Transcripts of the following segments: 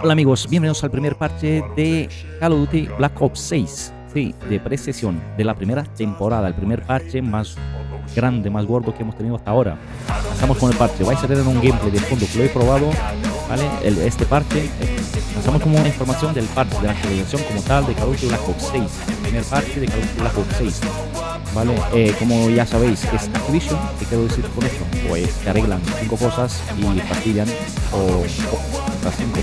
Hola amigos, bienvenidos al primer parche de Call of Duty Black Ops 6. Sí, de precisión, de la primera temporada, el primer parche más grande, más gordo que hemos tenido hasta ahora. Pasamos con el parche, vais a tener un gameplay de fondo que lo he probado, ¿vale? Este parche, pasamos como una información del parche, de la actualización como tal de Call of Duty Black Ops 6. El primer parche de Call of Duty Black Ops 6. ¿Vale? Como ya sabéis, es Activision. ¿Qué quiero decir con esto? Pues te arreglan 5 cosas y fastidian o las 5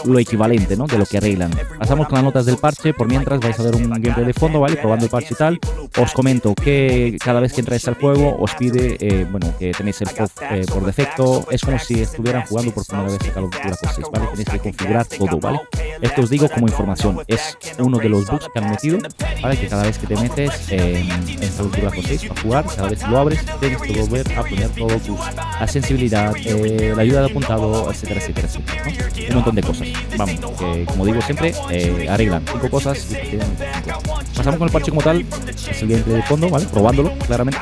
lo equivalente, ¿no? De lo que arreglan. Pasamos con las notas del parche. Por mientras vais a ver un gameplay de fondo, ¿vale? Probando el parche y tal. Os comento que cada vez que entráis al juego os pide, bueno, que tenéis el FOV por defecto. Es como si estuvieran jugando por primera vez a Call of Duty Black Ops 6, ¿vale? Tenéis que configurar todo, ¿vale? Esto os digo como información. Es uno de los bugs que han metido, ¿vale? Que cada vez que te metes en Call of Duty Black Ops 6 para jugar, cada vez que lo abres, tienes que volver a poner todo la sensibilidad, la ayuda de apuntado, etcétera, etcétera, etcétera, ¿no? Un montón de cosas. Vamos, que como digo siempre, arreglan 5 cosas y pasamos con el parche como tal. Es el gameplay de fondo, ¿vale? Probándolo, claramente.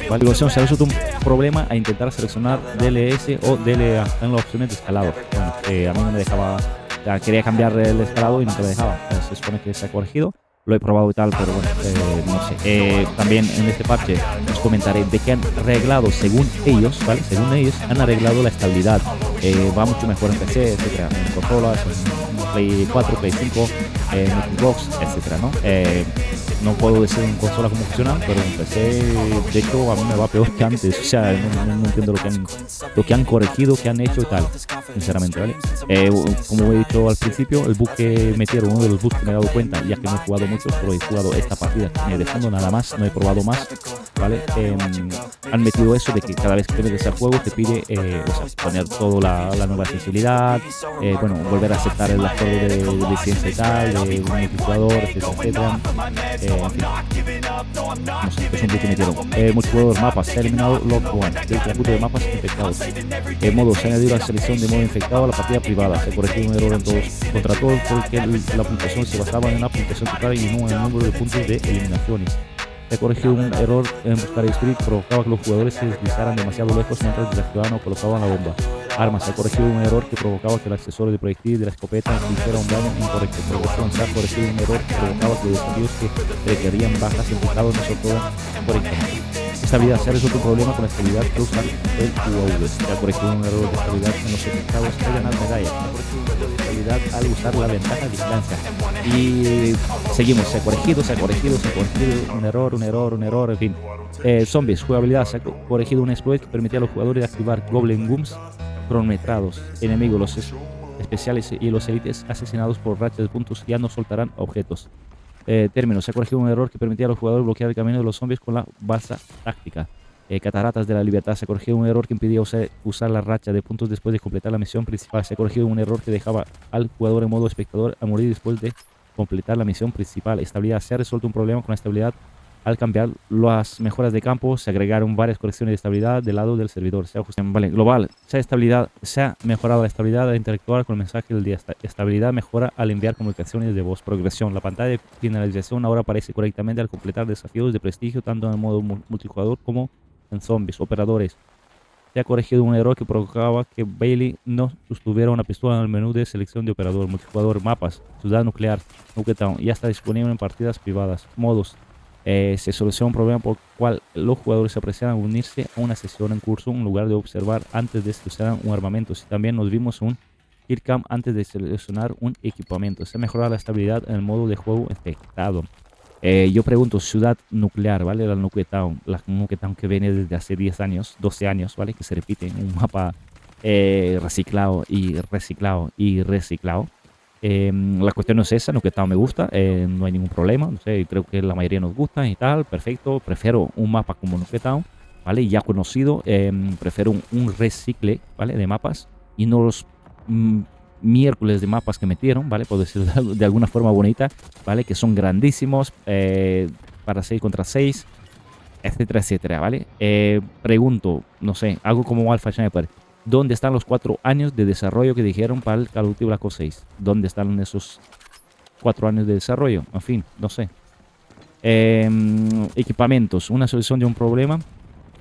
Vale, luego se ha resuelto un problema a intentar seleccionar DLS o DLA en las opciones de escalado. Bueno, a mí no me dejaba, quería cambiar el escalado y no me dejaba. Se supone que se ha corregido. Lo he probado y tal, pero bueno, no sé. También en este parche os comentaré de que han arreglado, según ellos, ¿vale? Según ellos, han arreglado la estabilidad. Va mucho mejor en PC, etcétera, en consolas, en Play 4, Play 5, en Xbox, etcétera, ¿no? No puedo decir en consola cómo funcionan, pero en PC, de hecho, a mí me va peor que antes. O sea, no entiendo lo que han corregido, que han hecho y tal, sinceramente, ¿vale? Como he dicho al principio, el bug que metieron, uno de los bugs que me he dado cuenta, ya que no he jugado mucho, solo he jugado esta partida de fondo nada más, no he probado más, ¿vale? Han metido eso de que cada vez que te metes al juego te pide o sea, poner toda la nueva sensibilidad, bueno, volver a aceptar el acuerdo de licencia y tal, de multijugador, etcétera, etcétera. En fin, no sé, es un bug que metieron. Multijugador, mapas, se ha eliminado Log One, el conjunto de mapas infectados. Modo, se ha añadido la selección de modo infectado a la partida privada, se corrigió un error en todos contra todos porque la puntuación se basaba en una puntuación total y no en el número de puntos de eliminaciones. Se corrigió un error en buscar Spirit que provocaba que los jugadores se deslizaran demasiado lejos mientras desactivaban o colocaban la bomba. Armas, se ha corregido un error que provocaba que el accesorio de proyectil de la escopeta hiciera un daño incorrecto. Progresión, se ha corregido un error que provocaba que los desafíos que requerían bajas implicados no se otorgan correctamente. Estabilidad, se ha resuelto un problema con la estabilidad que usa el UAV. Se ha corregido un error de estabilidad en los infectados al ganar medallas. Se ha corregido un error de estabilidad al usar la ventaja de distancia. Y seguimos, se ha corregido, un error, en fin. Zombies, jugabilidad, se ha corregido un exploit que permitía a los jugadores activar Goblin Gooms cronometrados. Enemigos, los especiales y los élites asesinados por rachas de puntos ya no soltarán objetos. Términos, se ha corregido un error que permitía a los jugadores bloquear el camino de los zombies con la balsa táctica. Cataratas de la libertad, se ha corregido un error que impedía usar la racha de puntos después de completar la misión principal. Se ha corregido un error que dejaba al jugador en modo espectador a morir después de completar la misión principal. Estabilidad, se ha resuelto un problema con la estabilidad al cambiar las mejoras de campo. Se agregaron varias correcciones de estabilidad del lado del servidor. Se ha ajustado, vale, global, se ha mejorado la estabilidad al interactuar con el mensaje del día. Estabilidad mejora al enviar comunicaciones de voz. Progresión, la pantalla de finalización ahora aparece correctamente al completar desafíos de prestigio tanto en el modo multijugador como en zombies. Operadores, se ha corregido un error que provocaba que Bailey no sostuviera una pistola en el menú de selección de operador. Multijugador, mapas, ciudad nuclear, Nuketown, ya está disponible en partidas privadas. Modos, se soluciona un problema por el cual los jugadores se apreciaban unirse a una sesión en curso en lugar de observar antes de seleccionar un armamento. También nos vimos un killcam antes de seleccionar un equipamiento. Se ha mejorado la estabilidad en el modo de juego infectado. Yo pregunto, ciudad nuclear, ¿vale? La Nuketown que viene desde hace 10 años, 12 años, ¿vale? Que se repite en un mapa reciclado y reciclado y reciclado. La cuestión no es esa, Nuketown me gusta, no hay ningún problema, no sé, creo que la mayoría nos gusta y tal, perfecto. Prefiero un mapa como Nuketown, ¿vale? Ya conocido, prefiero un recicle, ¿vale? De mapas y no los miércoles de mapas que metieron, ¿vale? Por decirlo de alguna forma bonita, ¿vale? Que son grandísimos, para 6 contra 6, etcétera, etcétera, ¿vale? Pregunto, no sé, algo como Alpha Sniper. ¿Dónde están los 4 años de desarrollo que dijeron para el Call of Duty Black Ops 6? ¿Dónde están esos 4 años de desarrollo? En fin, no sé. Equipamientos, una solución de un problema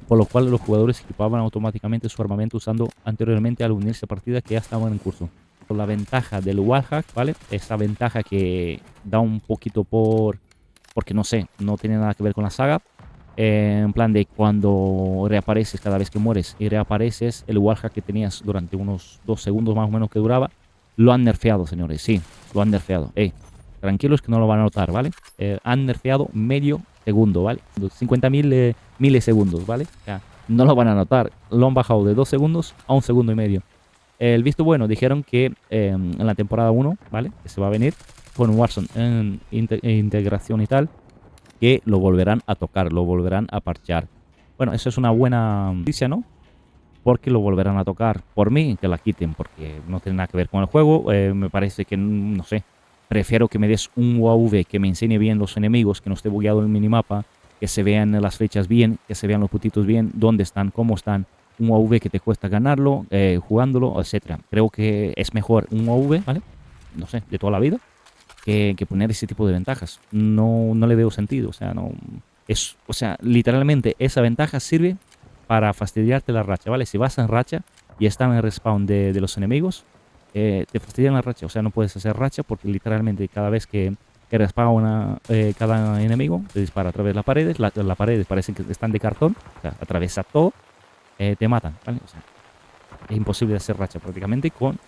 por lo cual los jugadores equipaban automáticamente su armamento usando anteriormente al unirse a partidas que ya estaban en curso. Con la ventaja del wallhack, ¿vale? Esa ventaja que da un poquito porque no sé, no tiene nada que ver con la saga. En plan de cuando reapareces cada vez que mueres y reapareces, el wallhack que tenías durante unos 2 segundos más o menos que duraba, lo han nerfeado, señores. Sí, lo han nerfeado. Tranquilos que no lo van a notar, ¿vale? Han nerfeado medio segundo, ¿vale? 50.000 milisegundos, ¿vale? O sea, no lo van a notar. Lo han bajado de 2 segundos a 1 segundo y medio. El visto bueno, dijeron que en la temporada 1, ¿vale? Que se va a venir con Warzone en integración y tal, que lo volverán a tocar, lo volverán a parchear. Bueno, eso es una buena noticia, ¿no? Porque lo volverán a tocar. Por mí, que la quiten, porque no tiene nada que ver con el juego. Me parece que, no sé, prefiero que me des un UAV que me enseñe bien los enemigos, que no esté bugueado el minimapa, que se vean las flechas bien, que se vean los putitos bien, dónde están, cómo están. Un UAV que te cuesta ganarlo, jugándolo, etcétera. Creo que es mejor un UAV, ¿vale? No sé, de toda la vida, que poner ese tipo de ventajas. No le veo sentido. O sea, no es, o sea, literalmente esa ventaja sirve para fastidiarte la racha, ¿vale? Si vas en racha y están en el respawn de los enemigos, te fastidian la racha. O sea, no puedes hacer racha porque literalmente cada vez que respawna cada enemigo, te dispara a través de las paredes. Las paredes parecen que están de cartón, o sea, atraviesa todo. Te matan, ¿vale? O sea, es imposible hacer racha prácticamente con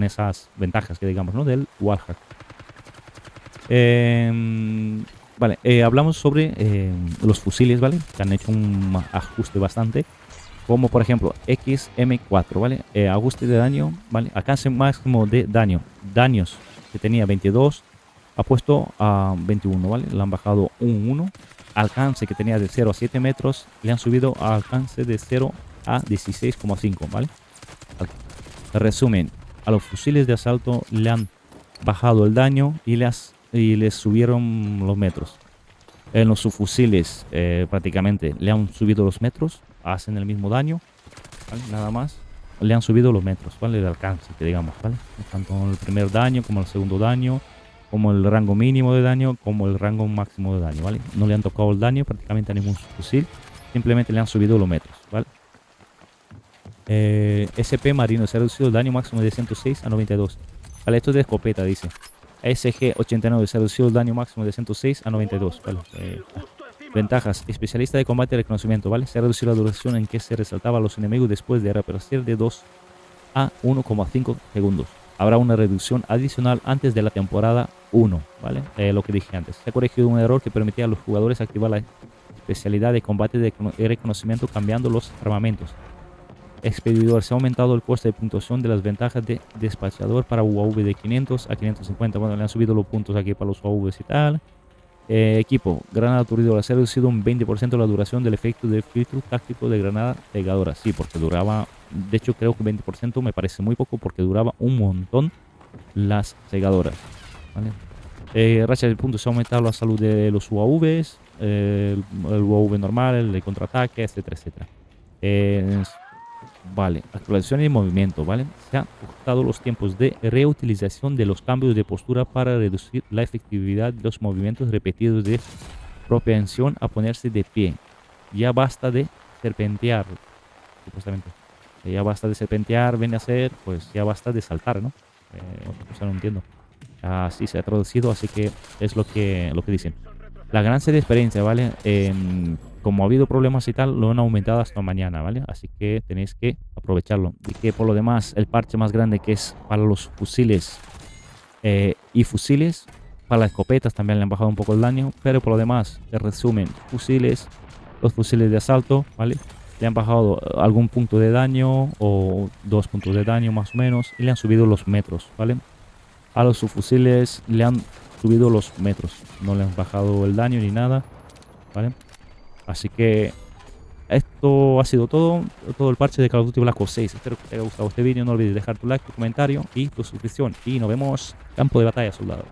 esas ventajas que digamos, ¿no? Del wallhack. Vale, hablamos sobre los fusiles, ¿vale? Que han hecho un ajuste bastante. Como por ejemplo XM4, ¿vale? Ajuste de daño, ¿vale? Alcance máximo de daño. Daños que tenía 22, ha puesto a 21, ¿vale? Le han bajado un 1. Alcance que tenía de 0 a 7 metros, le han subido a alcance de 0 a 16,5, ¿vale? Resumen, a los fusiles de asalto le han bajado el daño y les subieron los metros. En los subfusiles prácticamente le han subido los metros, hacen el mismo daño, ¿vale? Nada más. Le han subido los metros, ¿vale? El alcance, que digamos, ¿vale? Tanto el primer daño como el segundo daño, como el rango mínimo de daño, como el rango máximo de daño, ¿vale? No le han tocado el daño prácticamente a ningún fusil, simplemente le han subido los metros, ¿vale? SP marino, se ha reducido el daño máximo de 106 a 92. Vale, esto es de escopeta, dice. SG89, se ha reducido el daño máximo de 106 a 92, ¿vale? Ventajas, especialista de combate y reconocimiento, ¿vale? Se ha reducido la duración en que se resaltaba a los enemigos después de reaparecer de 2 a 1,5 segundos. Habrá una reducción adicional antes de la temporada 1, ¿vale? Lo que dije antes. Se ha corregido un error que permitía a los jugadores activar la especialidad de combate y reconocimiento cambiando los armamentos. Expedidor, se ha aumentado el coste de puntuación de las ventajas de despachador para UAV de 500 a 550. Bueno, le han subido los puntos aquí para los UAVs y tal. Equipo, granada aturdidora, se ha reducido un 20% la duración del efecto de filtro táctico de granada pegadora. Sí, porque duraba, de hecho creo que 20% me parece muy poco porque duraba un montón las cegadoras, ¿vale? Racha de puntos, se ha aumentado la salud de los UAVs, el UAV normal, el de contraataque, etcétera, etcétera. Vale, actualización y movimiento, ¿vale? Se han ajustado los tiempos de reutilización de los cambios de postura para reducir la efectividad de los movimientos repetidos de propensión a ponerse de pie. Ya basta de serpentear, supuestamente. Ya basta de serpentear, viene a ser, pues ya basta de saltar, ¿no? O sea, no entiendo. Así se ha traducido, así que es lo que dicen. La ganancia de experiencia, ¿vale? Como ha habido problemas y tal, lo han aumentado hasta mañana, ¿vale? Así que tenéis que aprovecharlo. Y que por lo demás, el parche más grande que es para los fusiles y fusiles, para las escopetas también le han bajado un poco el daño, pero por lo demás, en resumen, fusiles, los fusiles de asalto, ¿vale? Le han bajado algún punto de daño o 2 puntos de daño más o menos y le han subido los metros, ¿vale? A los subfusiles le han subido los metros, no le han bajado el daño ni nada, ¿vale? Así que esto ha sido todo el parche de Call of Duty Black Ops 6. Espero que te haya gustado este vídeo. No olvides dejar tu like, tu comentario y tu suscripción. Y nos vemos campo de batalla, soldado.